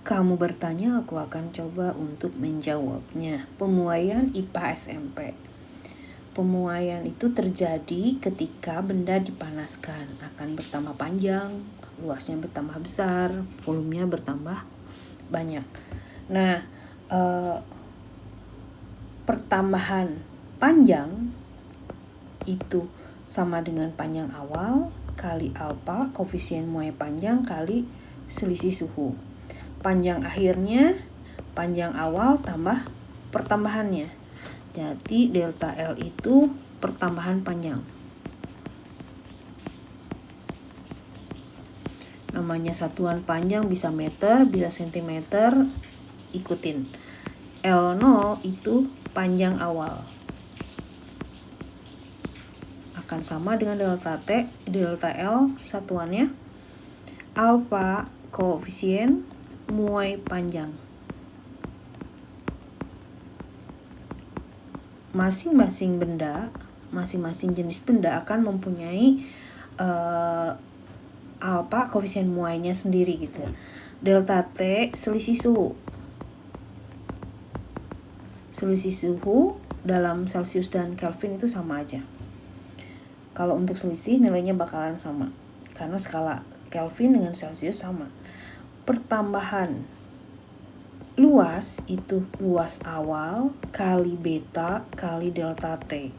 Kamu bertanya, aku akan coba untuk menjawabnya. Pemuaian IPA SMP. Pemuaian itu terjadi ketika benda dipanaskan, akan bertambah panjang, luasnya bertambah besar, volumenya bertambah banyak. Nah, pertambahan panjang itu sama dengan panjang awal kali alfa, koefisien muai panjang kali selisih suhu. Panjang akhirnya panjang awal tambah pertambahannya. Jadi delta L itu pertambahan panjang. Namanya satuan panjang bisa meter, bisa sentimeter, ikutin. L0 itu panjang awal. Akan sama dengan delta T, delta L satuannya alfa, koefisien muai panjang. Masing-masing benda, masing-masing jenis benda akan mempunyai alfa, koefisien muainya sendiri gitu. Delta T selisih suhu. Selisih suhu dalam Celsius dan Kelvin itu sama aja. Kalau untuk selisih nilainya bakalan sama karena skala Kelvin dengan Celsius sama. Pertambahan luas itu luas awal kali beta kali delta T.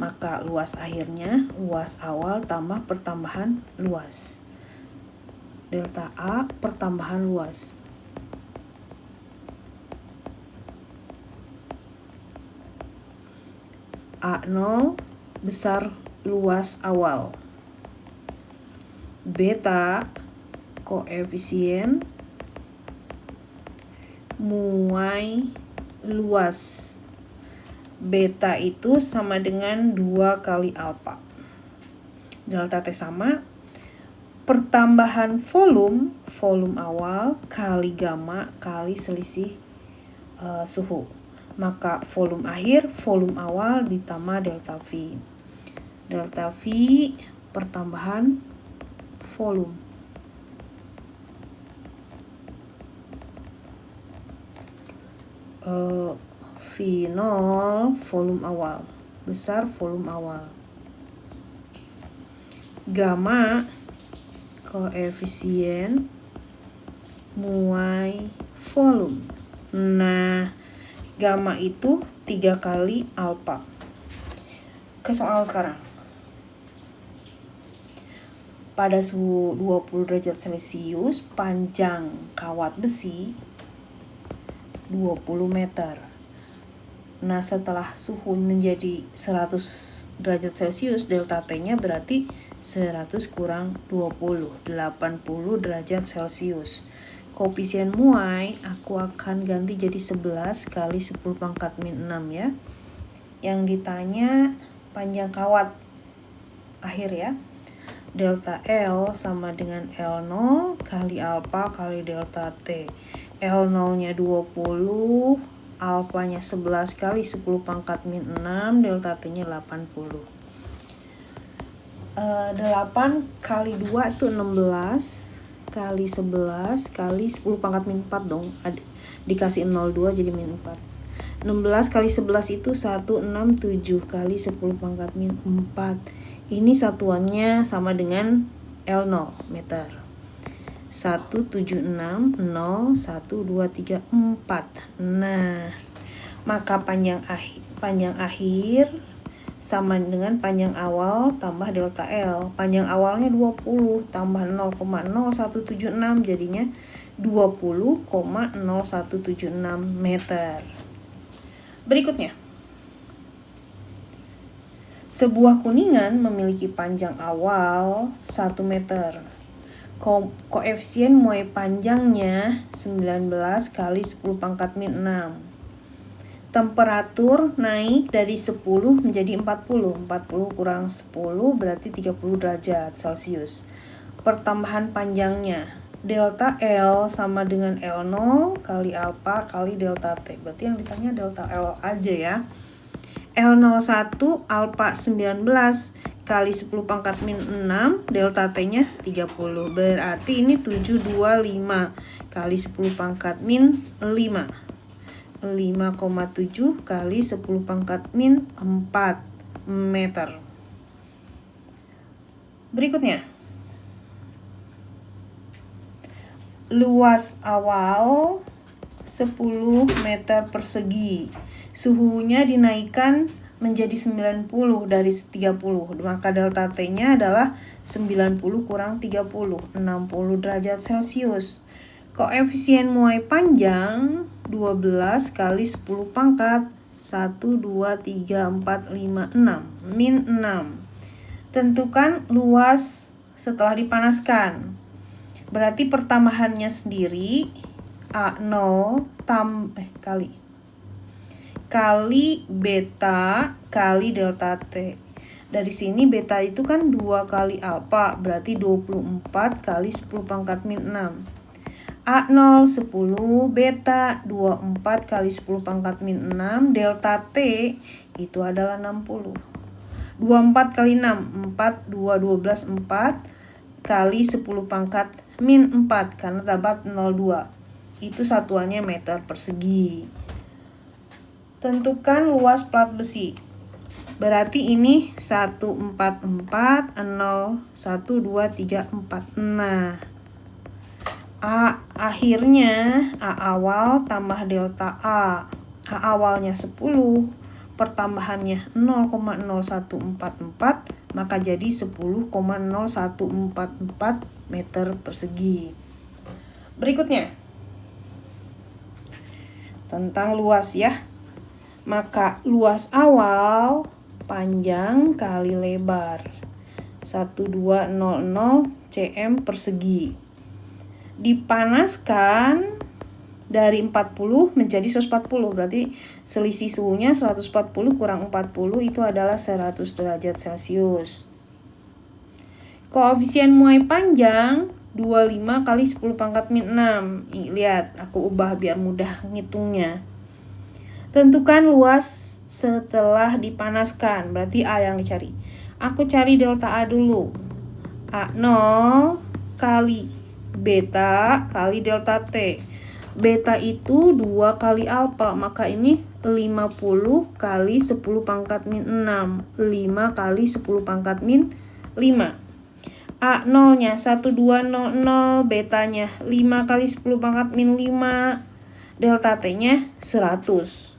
Maka luas akhirnya luas awal tambah pertambahan luas. Delta A pertambahan luas. A0 besar luas awal. Beta koefisien muai luas. Beta itu sama dengan 2 kali alfa. Delta T sama pertambahan volume awal kali gamma kali selisih suhu. Maka volume akhir, volume awal ditambah delta V. Delta V pertambahan volume. V0 volume awal, besar volume awal. Gamma koefisien muai volume. Nah, gamma itu 3 kali alfa. Ke soal sekarang. Pada suhu 20 derajat Celcius, panjang kawat besi 20 meter. Nah, setelah suhu menjadi 100 derajat Celcius, delta T-nya berarti 100 kurang 20, 80 derajat Celcius. Koefisien muai aku akan ganti jadi 11 kali 10 pangkat min 6 ya. Yang ditanya panjang kawat akhir ya. Delta L sama dengan L0 kali alfa kali delta T. L0-nya 20, alfanya 11 kali 10 pangkat min 6, delta T-nya 80. 8 kali 2 itu 16 kali 11 kali 10 pangkat min 4 dong. Dikasih 02 jadi min 4. 16 kali 11 itu 167 kali 10 pangkat min 4. Ini satuannya sama dengan L0 meter. 176 0 1 2 3 4. Nah, maka panjang akhir sama dengan panjang awal tambah delta L. Panjang awalnya 20 tambah 0,0176 jadinya 20,0176 meter. Berikutnya. Sebuah kuningan memiliki panjang awal 1 meter. Koefisien muai panjangnya 19 kali 10 pangkat min 6. Temperatur naik dari 10 menjadi 40. 40 kurang 10 berarti 30 derajat Celcius. Pertambahan panjangnya delta L sama dengan L0 kali alfa kali delta T. Berarti yang ditanya delta L aja ya. L01 alfa 19 kali 10 pangkat min 6, delta T-nya 30. Berarti ini 725 kali 10 pangkat min 5. 5,7 kali 10 pangkat min 4 meter. Berikutnya, luas awal 10 meter persegi. Suhunya dinaikkan menjadi 90 dari 30. Maka delta T-nya adalah 90 kurang 30, 60 derajat Celcius. Koefisien muai panjang 12 kali 10 pangkat 1, 2, 3, 4, 5, 6 min 6. Tentukan luas setelah dipanaskan. Berarti pertambahannya sendiri A0 kali beta kali delta T. Dari sini beta itu kan 2 kali alfa, berarti 24 kali 10 pangkat min 6. A0 10, beta 24 kali 10 pangkat min 6, delta T itu adalah 60. 24 kali 6, 4, 2, 12, 4 kali 10 pangkat min 4 karena dapat 02. Itu satuannya meter persegi. Tentukan luas plat besi. Berarti ini 144, 0, 1, 2, 3, 4. Nah, A akhirnya A awal tambah delta A. A awalnya 10, pertambahannya 0,0144, maka jadi 10,0144 meter persegi. Berikutnya, tentang luas ya. Maka luas awal panjang kali lebar 1200 cm persegi. Dipanaskan dari 40 menjadi 140, berarti selisih suhunya 140 kurang 40 itu adalah 100 derajat Celcius. Koefisien muai panjang 25 kali 10 pangkat min 6. Lihat, aku ubah biar mudah ngitungnya. Tentukan luas setelah dipanaskan, berarti A yang dicari. Aku cari delta A dulu. A0 kali beta kali delta T. Beta itu 2 kali alfa, maka ini 50 kali 10 pangkat min 6. 5 kali 10 pangkat min 5. A0-nya 1200, betanya 5 kali 10 pangkat min 5. Delta T-nya 100.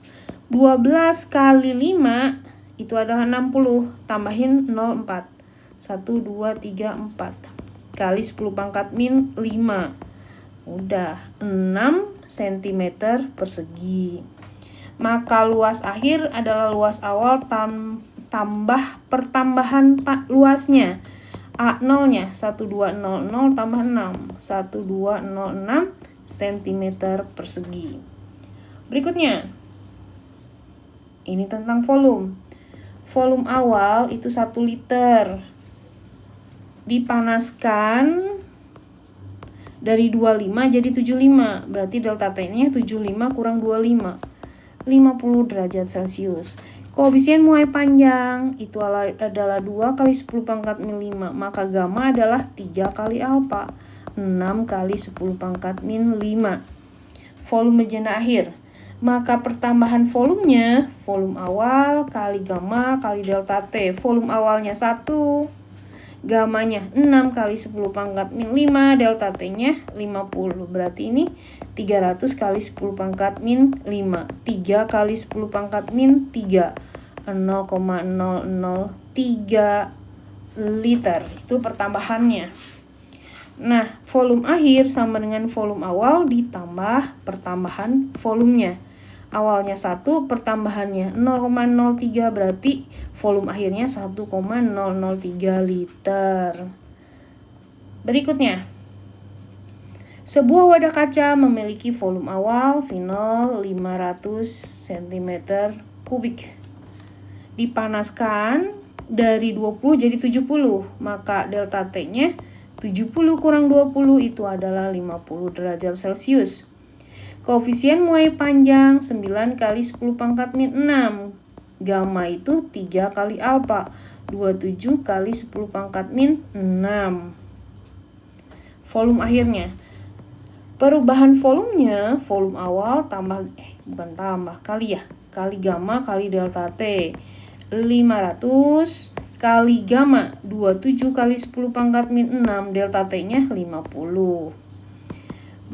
12 kali 5 itu adalah 60, tambahin 04. 1, 2, 3, 4 kali 10 pangkat min 5. Udah 6 cm persegi. Maka luas akhir adalah luas awal tambah pertambahan luasnya. A0-nya 1200 tambah 6, 1206 cm persegi. Berikutnya, ini tentang volume. Volume awal itu 1 liter. Dipanaskan dari 25 jadi 75. Berarti delta T-nya 75 kurang 25. 50 derajat Celcius. Koefisien muai panjang itu adalah 2 kali 10 pangkat min 5. Maka gamma adalah 3 kali alfa. 6 kali 10 pangkat min 5. Volume jenda akhir. Maka pertambahan volumenya, volume awal kali gamma kali delta T. Volume awalnya 1, gammanya 6 kali 10 pangkat min 5, delta T-nya 50. Berarti ini 300 kali 10 pangkat min 5. 3 kali 10 pangkat min 3. 0,003 liter. Itu pertambahannya. Nah, volume akhir sama dengan volume awal ditambah pertambahan volumenya. Awalnya 1, pertambahannya 0,03, berarti volume akhirnya 1,003 liter. Berikutnya, sebuah wadah kaca memiliki volume awal V0 500 cm kubik. Dipanaskan dari 20 jadi 70, maka delta T-nya 70 kurang 20 itu adalah 50 derajat Celcius. Koefisien muai panjang 9 kali 10 pangkat min 6. Gamma itu 3 kali alfa. 27 kali 10 pangkat min 6. Volume akhirnya. Perubahan volumenya, volume awal tambah kali gamma kali delta T. 500 kali gamma 27 kali 10 pangkat min 6, delta T-nya 50.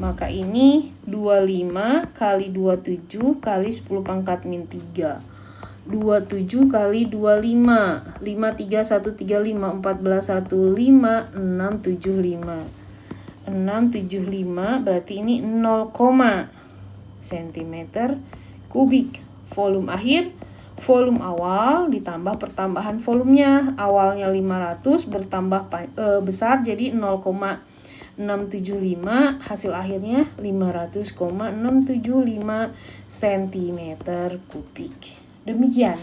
Maka ini 25 kali 27 kali 10 pangkat min 3. 27 kali 25, 5, 3, 1, 3, 5, 14, 1, 5, 6, 75. 675 berarti ini 0, cm kubik. Volume akhir, volume awal ditambah pertambahan volumenya. Awalnya 500 bertambah besar jadi 0,675, hasil akhirnya 500,675 cm kubik. Demikian.